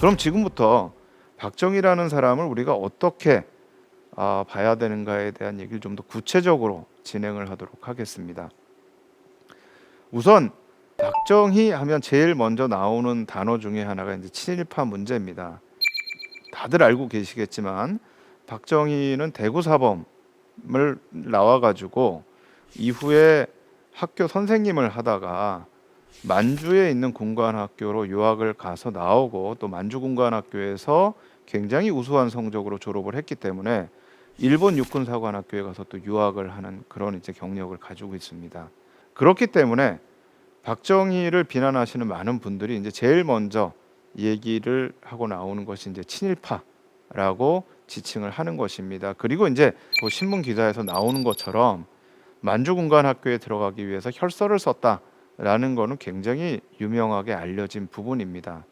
그럼 지금부터 박정희라는 사람을 우리가 어떻게 봐야 되는가에 대한 얘기를 좀 더 구체적으로 진행을 하도록 하겠습니다. 우선 박정희 하면 제일 먼저 나오는 단어 중에 하나가 이제 친일파 문제입니다. 다들 알고 계시겠지만 박정희는 대구 사범을 나와가지고 이후에 학교 선생님을 하다가 만주에 있는 군관학교로 유학을 가서 나오고 또 만주 군관학교에서 굉장히 우수한 성적으로 졸업을 했기 때문에 일본 육군사관학교에 가서 또 유학을 하는 그런 이제 경력을 가지고 있습니다. 그렇기 때문에 박정희를 비난하시는 많은 분들이 이제 제일 먼저 얘기를 하고 나오는 것이 이제 친일파라고 지칭을 하는 것입니다. 그리고 이제 그 신문 기사에서 나오는 것처럼 만주군관학교에 들어가기 위해서 혈서를 썼다라는 거는 굉장히 유명하게 알려진 부분입니다.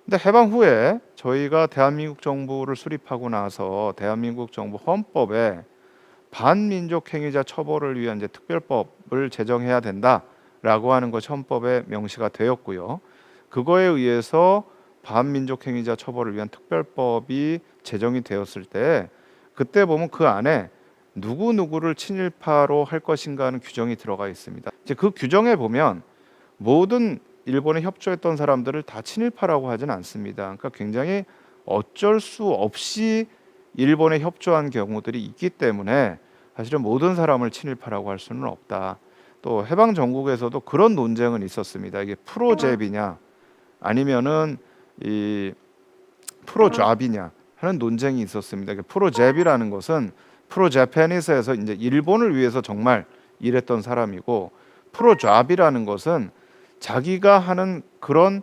근데 해방 후에 저희가 대한민국 정부를 수립하고 나서 대한민국 정부 헌법에 반민족 행위자 처벌을 위한 이제 특별법을 제정해야 된다라고 하는 것이 헌법에 명시가 되었고요. 그거에 의해서 반민족 행위자 처벌을 위한 특별법이 제정이 되었을 때 그때 보면 그 안에 누구누구를 친일파로 할 것인가 하는 규정이 들어가 있습니다. 이제 그 규정에 보면 모든 일본에 협조했던 사람들을 다 친일파라고 하진 않습니다. 그러니까 굉장히 어쩔 수 없이 일본에 협조한 경우들이 있기 때문에 사실은 모든 사람을 친일파라고 할 수는 없다. 또 해방 전국에서도 그런 논쟁은 있었습니다. 이게 프로잽이냐 아니면은 이 프로잡이냐 하는 논쟁이 있었습니다. 프로잽이라는 것은 프로자패니스에서 이제 일본을 위해서 정말 일했던 사람이고 프로잡이라는 것은 자기가 하는 그런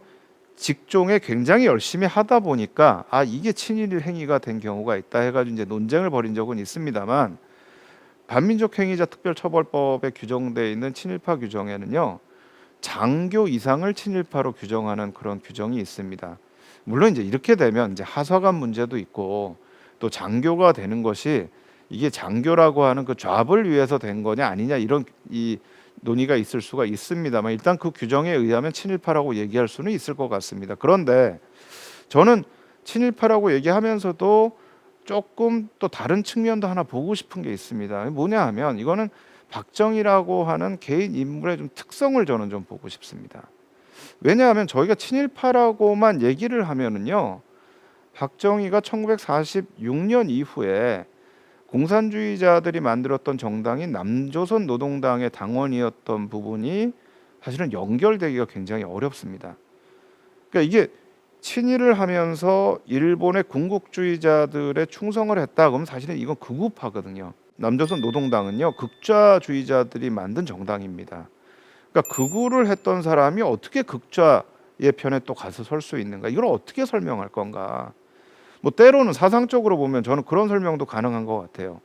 직종에 굉장히 열심히 하다 보니까 이게 친일 행위가 된 경우가 있다 해가지고 이제 논쟁을 벌인 적은 있습니다만 반민족 행위자 특별처벌법에 규정되어 있는 친일파 규정에는요 장교 이상을 친일파로 규정하는 그런 규정이 있습니다. 물론 이제 이렇게 되면 이제 하사관 문제도 있고 또 장교가 되는 것이 이게 장교라고 하는 그 잡을 위해서 된 거냐 아니냐 이런 이 논의가 있을 수가 있습니다만 일단 그 규정에 의하면 친일파라고 얘기할 수는 있을 것 같습니다. 그런데 저는 친일파라고 얘기하면서도 조금 또 다른 측면도 하나 보고 싶은 게 있습니다. 뭐냐 하면 이거는 박정희라고 하는 개인 인물의 좀 특성을 저는 좀 보고 싶습니다. 왜냐하면 저희가 친일파라고만 얘기를 하면은요 박정희가 1946년 이후에 공산주의자들이 만들었던 정당이 남조선 노동당의 당원이었던 부분이 사실은 연결되기가 굉장히 어렵습니다. 그러니까 이게 친일을 하면서 일본의 군국주의자들의 충성을 했다 그러면 사실은 이건 극우파거든요. 남조선 노동당은요 극좌주의자들이 만든 정당입니다. 그러니까 극우를 했던 사람이 어떻게 극좌의 편에 또 가서 설 수 있는가? 이걸 어떻게 설명할 건가? 뭐 때로는 사상적으로 보면 저는 그런 설명도 가능한 것 같아요.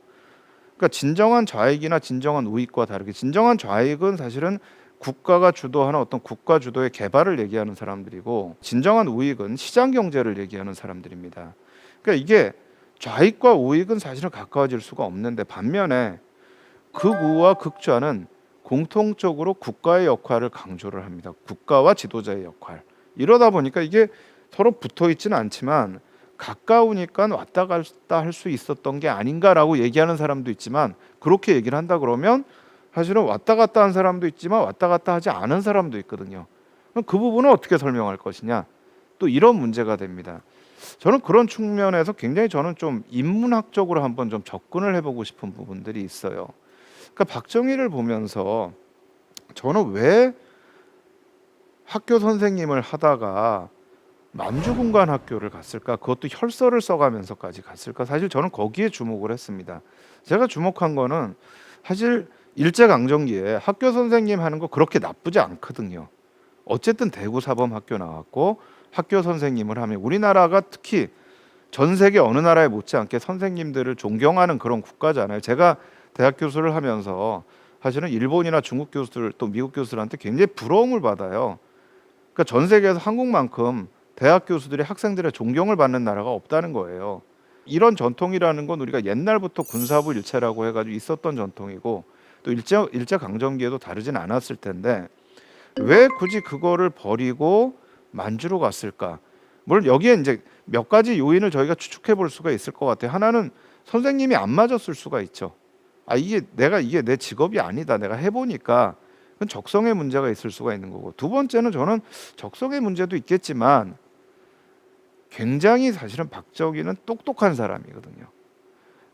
그러니까 진정한 좌익이나 진정한 우익과 다르게 진정한 좌익은 사실은 국가가 주도하는 어떤 국가 주도의 개발을 얘기하는 사람들이고 진정한 우익은 시장 경제를 얘기하는 사람들입니다. 그러니까 이게 좌익과 우익은 사실은 가까워질 수가 없는데 반면에 극우와 극좌는 공통적으로 국가의 역할을 강조를 합니다. 국가와 지도자의 역할. 이러다 보니까 이게 서로 붙어 있지는 않지만 가까우니까 왔다 갔다 할 수 있었던 게 아닌가라고 얘기하는 사람도 있지만 그렇게 얘기를 한다 그러면 사실은 왔다 갔다 한 사람도 있지만 왔다 갔다 하지 않은 사람도 있거든요. 그럼 그 부분은 어떻게 설명할 것이냐? 또 이런 문제가 됩니다. 저는 그런 측면에서 굉장히 저는 좀 인문학적으로 한번 좀 접근을 해보고 싶은 부분들이 있어요. 그러니까 박정희를 보면서 저는 왜 학교 선생님을 하다가 만주군관학교를 갔을까? 그것도 혈서를 써가면서까지 갔을까? 사실 저는 거기에 주목을 했습니다. 제가 주목한 거는 사실 일제강점기에 학교 선생님 하는 거 그렇게 나쁘지 않거든요. 어쨌든 대구 사범학교 나왔고 학교 선생님을 하면 우리나라가 특히 전 세계 어느 나라에 못지않게 선생님들을 존경하는 그런 국가잖아요. 제가 대학 교수를 하면서 사실은 일본이나 중국 교수들 또 미국 교수들한테 굉장히 부러움을 받아요. 그러니까 전 세계에서 한국만큼 대학 교수들이 학생들의 존경을 받는 나라가 없다는 거예요. 이런 전통이라는 건 우리가 옛날부터 군사부 일체라고 해가지고 있었던 전통이고 또 일제 강점기에도 다르진 않았을 텐데 왜 굳이 그거를 버리고 만주로 갔을까? 물론 여기에 이제 몇 가지 요인을 저희가 추측해 볼 수가 있을 것 같아요. 하나는 선생님이 안 맞았을 수가 있죠. 이게 내 직업이 아니다. 내가 해보니까 그건 적성의 문제가 있을 수가 있는 거고. 두 번째는 저는 적성의 문제도 있겠지만 굉장히 사실은 박정희는 똑똑한 사람이거든요.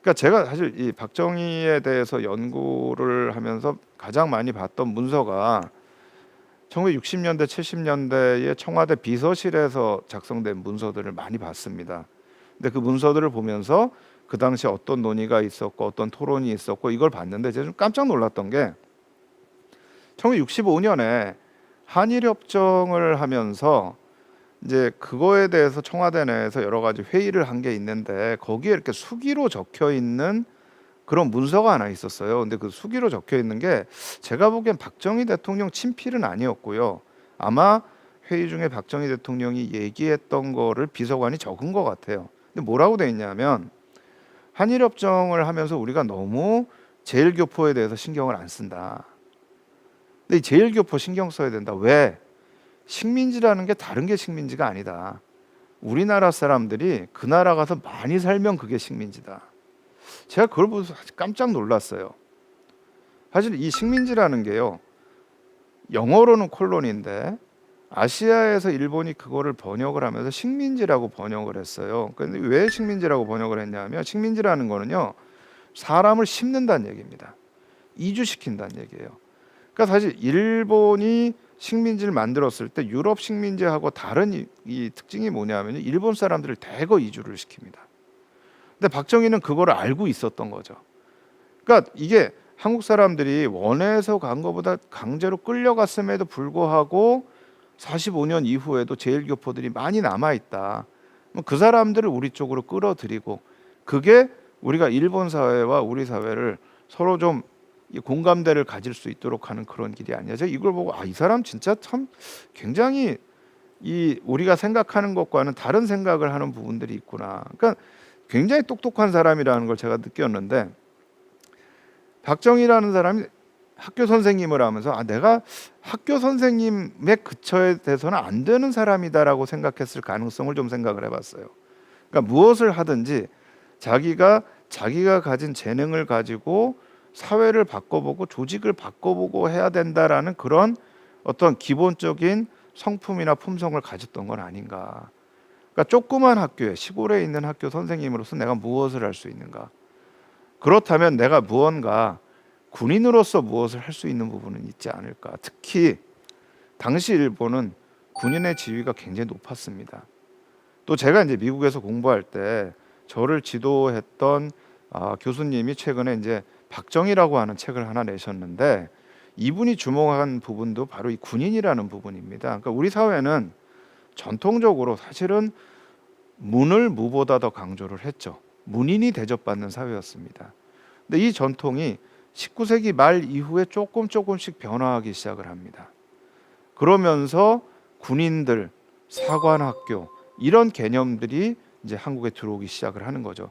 그러니까 제가 사실 이 박정희에 대해서 연구를 하면서 가장 많이 봤던 문서가 1960년대, 70년대에 청와대 비서실에서 작성된 문서들을 많이 봤습니다. 근데 그 문서들을 보면서 그 당시 어떤 논의가 있었고 어떤 토론이 있었고 이걸 봤는데 제가 좀 깜짝 놀랐던 게 1965년에 한일협정을 하면서 이제 그거에 대해서 청와대 내에서 여러 가지 회의를 한 게 있는데 거기에 이렇게 수기로 적혀 있는 그런 문서가 하나 있었어요. 근데 그 수기로 적혀 있는 게 제가 보기엔 박정희 대통령 친필은 아니었고요. 아마 회의 중에 박정희 대통령이 얘기했던 거를 비서관이 적은 것 같아요. 근데 뭐라고 돼 있냐면 한일협정을 하면서 우리가 너무 제일교포에 대해서 신경을 안 쓴다. 근데 이 제일교포 신경 써야 된다. 왜? 식민지라는 게 다른 게 식민지가 아니다. 우리나라 사람들이 그 나라 가서 많이 살면 그게 식민지다. 제가 그걸 보면서 깜짝 놀랐어요. 사실 이 식민지라는 게요, 영어로는 콜로니인데 아시아에서 일본이 그거를 번역을 하면서 식민지라고 번역을 했어요. 그런데 왜 식민지라고 번역을 했냐면 식민지라는 거는요, 사람을 심는다는 얘기입니다. 이주시킨다는 얘기예요. 그러니까 사실 일본이 식민지를 만들었을 때 유럽 식민지하고 다른 이 특징이 뭐냐면 일본 사람들을 대거 이주를 시킵니다. 근데 박정희는 그거를 알고 있었던 거죠. 그러니까 이게 한국 사람들이 원해서 간 것보다 강제로 끌려갔음에도 불구하고 45년 이후에도 제일교포들이 많이 남아있다. 그 사람들을 우리 쪽으로 끌어들이고 그게 우리가 일본 사회와 우리 사회를 서로 좀 공감대를 가질 수 있도록 하는 그런 길이 아니야. 제가 이걸 보고 이 사람 진짜 참 굉장히 우리가 생각하는 것과는 다른 생각을 하는 부분들이 있구나. 그러니까 굉장히 똑똑한 사람이라는 걸 제가 느꼈는데 박정희라는 사람이 학교 선생님을 하면서 내가 학교 선생님에 그쳐야 돼서는 안 되는 사람이다라고 생각했을 가능성을 좀 생각을 해봤어요. 그러니까 무엇을 하든지 자기가 가진 재능을 가지고 사회를 바꿔보고 조직을 바꿔보고 해야 된다라는 그런 어떤 기본적인 성품이나 품성을 가졌던 건 아닌가. 그러니까 조그만 학교에 시골에 있는 학교 선생님으로서 내가 무엇을 할 수 있는가. 그렇다면 내가 무언가 군인으로서 무엇을 할 수 있는 부분은 있지 않을까. 특히 당시 일본은 군인의 지위가 굉장히 높았습니다. 또 제가 이제 미국에서 공부할 때 저를 지도했던 교수님이 최근에 이제 박정희라고 하는 책을 하나 내셨는데 이분이 주목한 부분도 바로 이 군인이라는 부분입니다. 그러니까 우리 사회는 전통적으로 사실은 문을 무보다 더 강조를 했죠. 문인이 대접받는 사회였습니다. 근데 이 전통이 19세기 말 이후에 조금씩 변화하기 시작을 합니다. 그러면서 군인들, 사관학교 이런 개념들이 이제 한국에 들어오기 시작을 하는 거죠.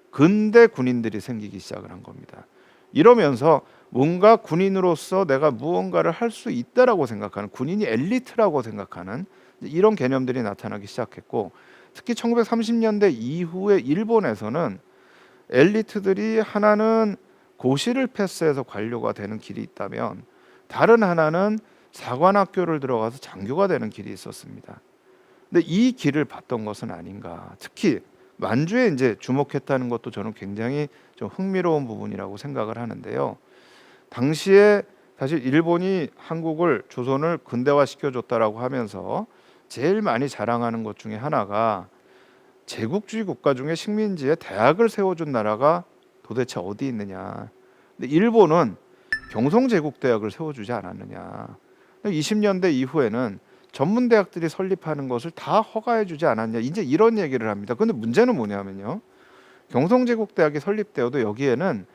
근대 군인들이 생기기 시작을 한 겁니다. 이러면서 뭔가 군인으로서 내가 무언가를 할 수 있다라고 생각하는 군인이 엘리트라고 생각하는 이런 개념들이 나타나기 시작했고 특히 1930년대 이후에 일본에서는 엘리트들이 하나는 고시를 패스해서 관료가 되는 길이 있다면 다른 하나는 사관학교를 들어가서 장교가 되는 길이 있었습니다. 근데 이 길을 봤던 것은 아닌가. 특히 만주에 이제 주목했다는 것도 저는 굉장히 좀 흥미로운 부분이라고 생각을 하는데요. 당시에 사실 일본이 조선을 근대화시켜줬다라고 하면서 제일 많이 자랑하는 것 중에 하나가 제국주의 국가 중에 식민지에 대학을 세워준 나라가 도대체 어디 있느냐. 근데 일본은 경성제국대학을 세워주지 않았느냐. 20년대 이후에는 전문대학들이 설립하는 것을 다 허가해주지 않았냐. 이제 이런 얘기를 합니다. 그런데 문제는 뭐냐면요. 경성제국대학이 설립되어도 여기에는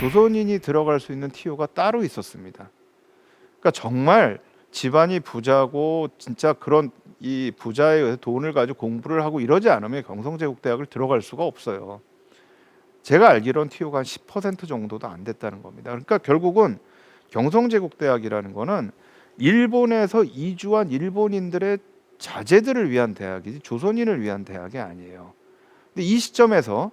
조선인이 들어갈 수 있는 TO가 따로 있었습니다. 그러니까 정말 집안이 부자고 진짜 그런 이 부자에 의해서 돈을 가지고 공부를 하고 이러지 않으면 경성제국대학을 들어갈 수가 없어요. 제가 알기로는 TO가 한 10% 정도도 안 됐다는 겁니다. 그러니까 결국은 경성제국대학이라는 거는 일본에서 이주한 일본인들의 자제들을 위한 대학이지 조선인을 위한 대학이 아니에요. 근데 이 시점에서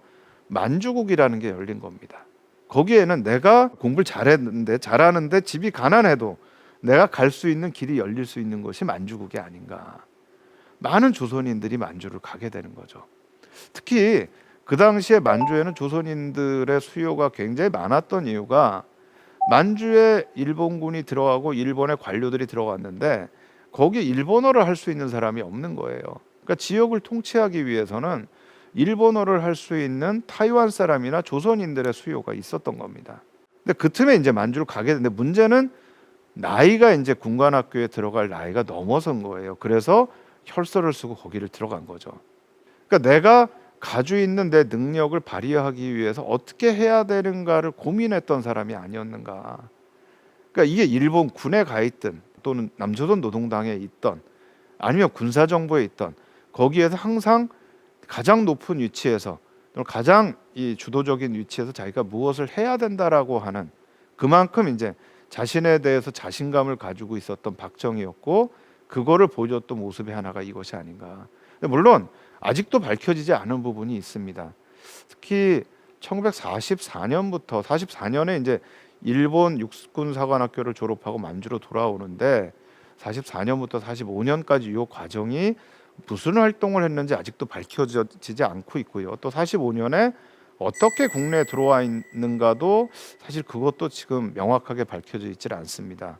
만주국이라는 게 열린 겁니다. 거기에는 내가 공부를 잘하는데 집이 가난해도 내가 갈 수 있는 길이 열릴 수 있는 것이 만주국이 아닌가. 많은 조선인들이 만주를 가게 되는 거죠. 특히 그 당시에 만주에는 조선인들의 수요가 굉장히 많았던 이유가 만주에 일본군이 들어가고 일본의 관료들이 들어갔는데 거기에 일본어를 할 수 있는 사람이 없는 거예요. 그러니까 지역을 통치하기 위해서는 일본어를 할 수 있는 타이완 사람이나 조선인들의 수요가 있었던 겁니다. 근데 그 틈에 이제 만주를 가게 되는데 문제는 나이가 이제 군관학교에 들어갈 나이가 넘어선 거예요. 그래서 혈서를 쓰고 거기를 들어간 거죠. 그러니까 내가 가지고 있는 내 능력을 발휘하기 위해서 어떻게 해야 되는가를 고민했던 사람이 아니었는가. 그러니까 이게 일본 군에 가 있든 또는 남조선 노동당에 있던 아니면 군사정보에 있던 거기에서 항상 가장 높은 위치에서 가장 이 주도적인 위치에서 자기가 무엇을 해야 된다라고 하는 그만큼 이제 자신에 대해서 자신감을 가지고 있었던 박정희였고 그거를 보여줬던 모습의 하나가 이것이 아닌가. 물론 아직도 밝혀지지 않은 부분이 있습니다. 특히 1944년부터 44년에 이제 일본 육군사관학교를 졸업하고 만주로 돌아오는데 44년부터 45년까지 이 과정이 무슨 활동을 했는지 아직도 밝혀지지 않고 있고요. 또 45년에 어떻게 국내에 들어와 있는가도 사실 그것도 지금 명확하게 밝혀져 있질 않습니다.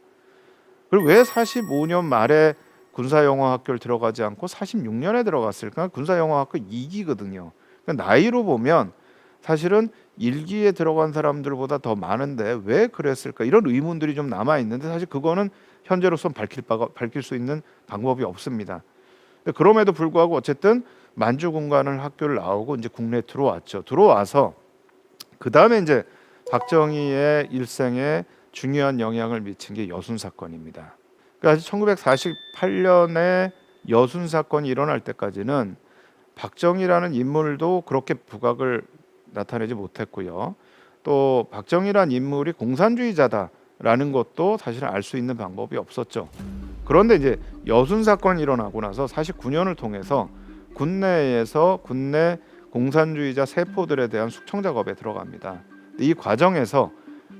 그리고 왜 45년 말에 군사영어학교를 들어가지 않고 46년에 들어갔을까? 군사영어학교 2기거든요. 그러니까 나이로 보면 사실은 1기에 들어간 사람들보다 더 많은데 왜 그랬을까? 이런 의문들이 좀 남아 있는데 사실 그거는 현재로서는 밝힐 수 있는 방법이 없습니다. 그럼에도 불구하고 어쨌든 만주군관을 학교를 나오고 이제 국내에 들어왔죠. 들어와서 그 다음에 이제 박정희의 일생에 중요한 영향을 미친 게 여순 사건입니다. 그러니까 1948년에 여순 사건이 일어날 때까지는 박정희라는 인물도 그렇게 부각을 나타내지 못했고요. 또 박정희라는 인물이 공산주의자다라는 것도 사실은 알 수 있는 방법이 없었죠. 그런데 이제 여순 사건이 일어나고 나서 49년을 통해서 군내에서 군내 공산주의자 세포들에 대한 숙청 작업에 들어갑니다. 이 과정에서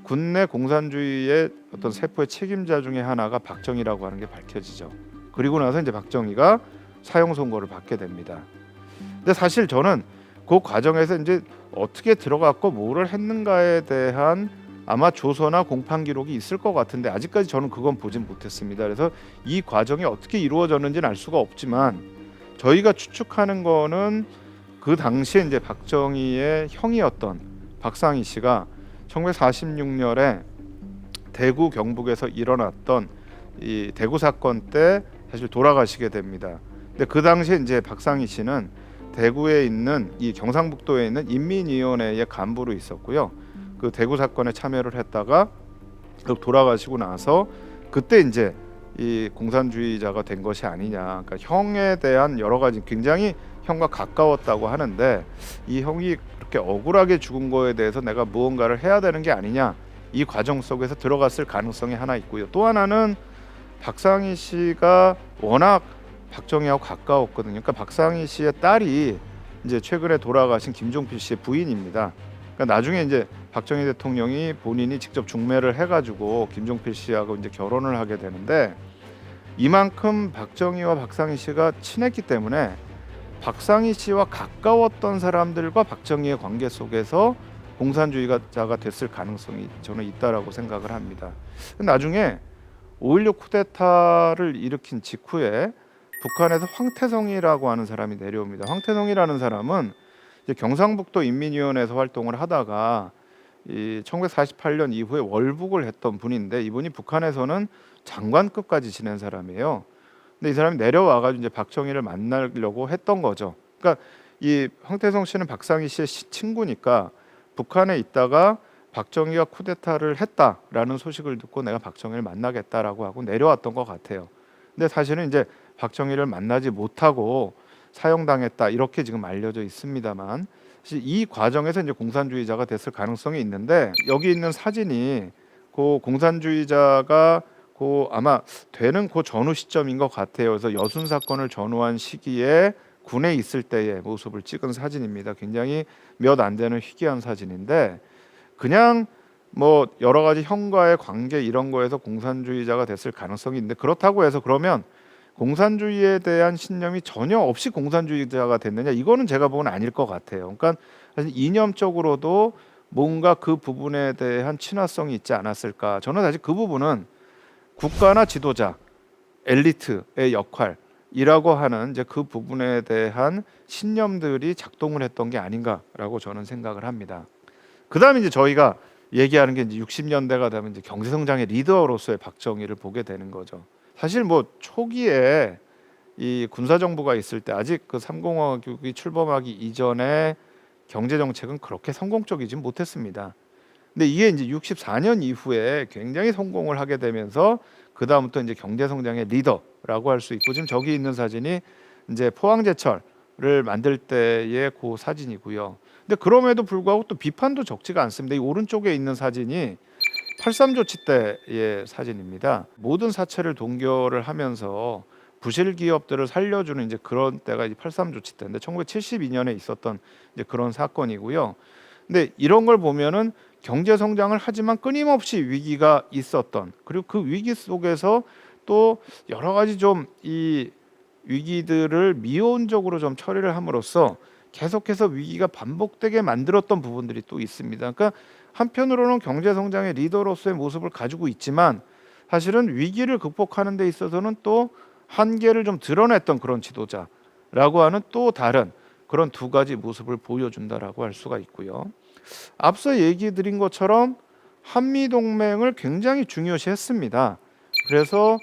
군내 공산주의의 어떤 세포의 책임자 중에 하나가 박정희라고 하는 게 밝혀지죠. 그리고 나서 이제 박정희가 사형 선고를 받게 됩니다. 근데 사실 저는 그 과정에서 이제 어떻게 들어갔고 뭐를 했는가에 대한 아마 조서나 공판 기록이 있을 것 같은데 아직까지 저는 그건 보진 못했습니다. 그래서 이 과정이 어떻게 이루어졌는지는 알 수가 없지만 저희가 추측하는 거는 그 당시에 이제 박정희의 형이었던 박상희 씨가 1946년에 대구 경북에서 일어났던 이 대구 사건 때 사실 돌아가시게 됩니다. 근데 그 당시에 이제 박상희 씨는 대구에 있는 이 경상북도에 있는 인민위원회의 간부로 있었고요. 그 대구 사건에 참여를 했다가 돌아가시고 나서 그때 이제 이 공산주의자가 된 것이 아니냐. 그러니까 형에 대한 여러 가지 굉장히 형과 가까웠다고 하는데 이 형이 그렇게 억울하게 죽은 거에 대해서 내가 무언가를 해야 되는 게 아니냐. 이 과정 속에서 들어갔을 가능성이 하나 있고요. 또 하나는 박상희 씨가 워낙 박정희하고 가까웠거든요. 그러니까 박상희 씨의 딸이 이제 최근에 돌아가신 김종필 씨의 부인입니다. 그러니까 나중에 이제 박정희 대통령이 본인이 직접 중매를 해가지고 김종필 씨하고 이제 결혼을 하게 되는데 이만큼 박정희와 박상희 씨가 친했기 때문에 박상희 씨와 가까웠던 사람들과 박정희의 관계 속에서 공산주의자가 됐을 가능성이 저는 있다라고 생각을 합니다. 나중에 5.16 쿠데타를 일으킨 직후에 북한에서 황태성이라고 하는 사람이 내려옵니다. 황태성이라는 사람은 이제 경상북도 인민위원회에서 활동을 하다가 이 1948년 이후에 월북을 했던 분인데 이분이 북한에서는 장관급까지 지낸 사람이에요. 근데 이 사람이 내려와가지고 이제 박정희를 만나려고 했던 거죠. 그러니까 이 황태성 씨는 박상희 씨의 친구니까 북한에 있다가 박정희가 쿠데타를 했다라는 소식을 듣고 내가 박정희를 만나겠다라고 하고 내려왔던 것 같아요. 근데 사실은 이제 박정희를 만나지 못하고 사형당했다 이렇게 지금 알려져 있습니다만 사실 이 과정에서 이제 공산주의자가 됐을 가능성이 있는데 여기 있는 사진이 그 공산주의자가 아마 되는 전후 시점인 것 같아요. 그래서 여순 사건을 전후한 시기에 군에 있을 때의 모습을 찍은 사진입니다. 굉장히 몇 안 되는 희귀한 사진인데 그냥 뭐 여러 가지 형과의 관계 이런 거에서 공산주의자가 됐을 가능성이 있는데 그렇다고 해서 그러면 공산주의에 대한 신념이 전혀 없이 공산주의자가 됐느냐 이거는 제가 보기엔 아닐 것 같아요. 그러니까 사실 이념적으로도 뭔가 그 부분에 대한 친화성이 있지 않았을까. 저는 사실 그 부분은 국가나 지도자, 엘리트의 역할이라고 하는 이제 그 부분에 대한 신념들이 작동을 했던 게 아닌가라고 저는 생각을 합니다. 그다음에 이제 저희가 얘기하는 게 이제 60년대가 되면 이제 경제 성장의 리더로서의 박정희를 보게 되는 거죠. 사실 뭐 초기에 이 군사 정부가 있을 때 아직 그 삼공화국이 출범하기 이전에 경제 정책은 그렇게 성공적이진 못했습니다. 근데 이게 이제 64년 이후에 굉장히 성공을 하게 되면서 그 다음부터 이제 경제 성장의 리더라고 할 수 있고 지금 저기 있는 사진이 이제 포항제철을 만들 때의 그 사진이고요. 근데 그럼에도 불구하고 또 비판도 적지가 않습니다. 이 오른쪽에 있는 사진이 83 조치 때의 사진입니다. 모든 사채를 동결을 하면서 부실 기업들을 살려주는 이제 그런 때가 이제 83 조치 때인데 1972년에 있었던 이제 그런 사건이고요. 근데 이런 걸 보면은 경제 성장을 하지만 끊임없이 위기가 있었던 그리고 그 위기 속에서 또 여러 가지 좀 이 위기들을 미온적으로 좀 처리를 함으로써 계속해서 위기가 반복되게 만들었던 부분들이 또 있습니다. 그러니까 한편으로는 경제 성장의 리더로서의 모습을 가지고 있지만 사실은 위기를 극복하는 데 있어서는 또 한계를 좀 드러냈던 그런 지도자라고 하는 또 다른 그런 두 가지 모습을 보여준다라고 할 수가 있고요. 앞서 얘기 드린 것처럼 한미 동맹을 굉장히 중요시했습니다. 그래서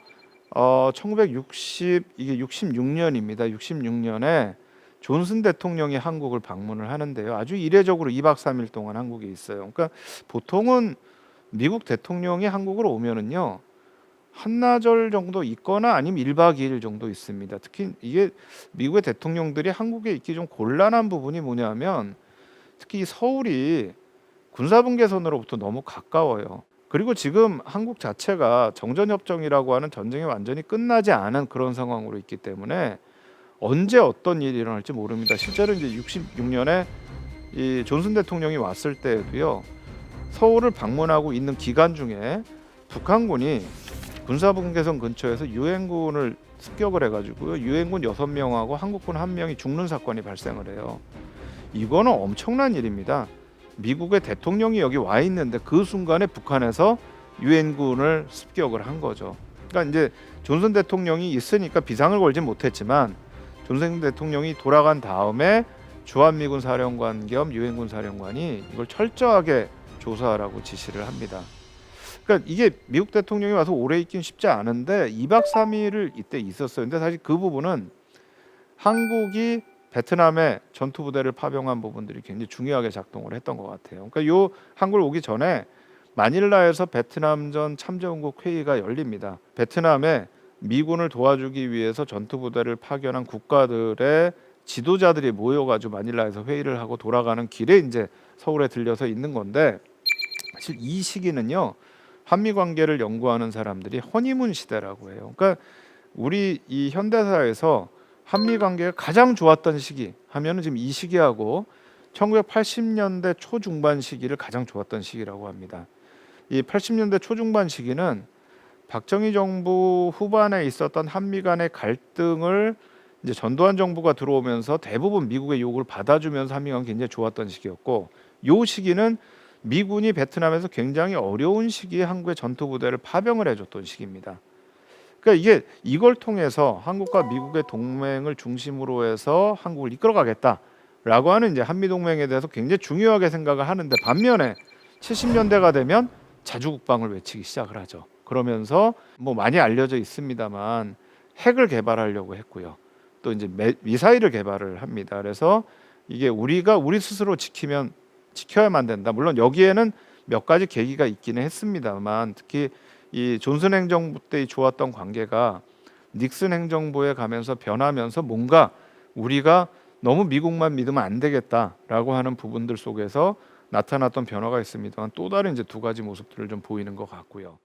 66년입니다. 66년에 존슨 대통령이 한국을 방문을 하는데요. 아주 이례적으로 2박 3일 동안 한국에 있어요. 그러니까 보통은 미국 대통령이 한국으로 오면은요. 한나절 정도 있거나 아니면 1박 2일 정도 있습니다. 특히 이게 미국의 대통령들이 한국에 있기 좀 곤란한 부분이 뭐냐면 특히 서울이 군사분계선으로부터 너무 가까워요. 그리고 지금 한국 자체가 정전협정이라고 하는 전쟁이 완전히 끝나지 않은 그런 상황으로 있기 때문에 언제 어떤 일이 일어날지 모릅니다. 실제로 이제 66년에 이 존슨 대통령이 왔을 때에도요. 서울을 방문하고 있는 기간 중에 북한군이 군사분계선 근처에서 유엔군을 습격을 해가지고요. 유엔군 6명하고 한국군 1명이 죽는 사건이 발생을 해요. 이거는 엄청난 일입니다. 미국의 대통령이 여기 와 있는데 그 순간에 북한에서 유엔군을 습격을 한 거죠. 그러니까 이제 존슨 대통령이 있으니까 비상을 걸지 못했지만 존슨 대통령이 돌아간 다음에 주한미군 사령관 겸 유엔군 사령관이 이걸 철저하게 조사하라고 지시를 합니다. 그러니까 이게 미국 대통령이 와서 오래 있긴 쉽지 않은데 2박 3일을 이때 있었어요. 근데 사실 그 부분은 한국이 베트남에 전투 부대를 파병한 부분들이 굉장히 중요하게 작동을 했던 것 같아요. 그러니까 요 한국을 오기 전에 마닐라에서 베트남전 참전국 회의가 열립니다. 베트남에 미군을 도와주기 위해서 전투 부대를 파견한 국가들의 지도자들이 모여가지고 마닐라에서 회의를 하고 돌아가는 길에 이제 서울에 들려서 있는 건데 사실 이 시기는요 한미 관계를 연구하는 사람들이 허니문 시대라고 해요. 그러니까 우리 이 현대사에서 한미 관계가 가장 좋았던 시기 하면은 지금 이 시기하고 1980년대 초중반 시기를 가장 좋았던 시기라고 합니다. 이 80년대 초중반 시기는 박정희 정부 후반에 있었던 한미 간의 갈등을 이제 전두환 정부가 들어오면서 대부분 미국의 요구를 받아주면서 한미 관계가 굉장히 좋았던 시기였고, 요 시기는 미군이 베트남에서 굉장히 어려운 시기에 한국의 전투 부대를 파병을 해줬던 시기입니다. 그러니까 이걸 통해서 한국과 미국의 동맹을 중심으로 해서 한국을 이끌어가겠다라고 하는 이제 한미 동맹에 대해서 굉장히 중요하게 생각을 하는데, 반면에 70년대가 되면 자주국방을 외치기 시작을 하죠. 그러면서 뭐 많이 알려져 있습니다만 핵을 개발하려고 했고요. 또 이제 미사일을 개발을 합니다. 그래서 이게 우리가 우리 스스로 지켜야만 된다. 물론 여기에는 몇 가지 계기가 있기는 했습니다만 특히 이 존슨 행정부 때 좋았던 관계가 닉슨 행정부에 가면서 변하면서 뭔가 우리가 너무 미국만 믿으면 안 되겠다라고 하는 부분들 속에서 나타났던 변화가 있습니다만 또 다른 이제 두 가지 모습들을 좀 보이는 것 같고요.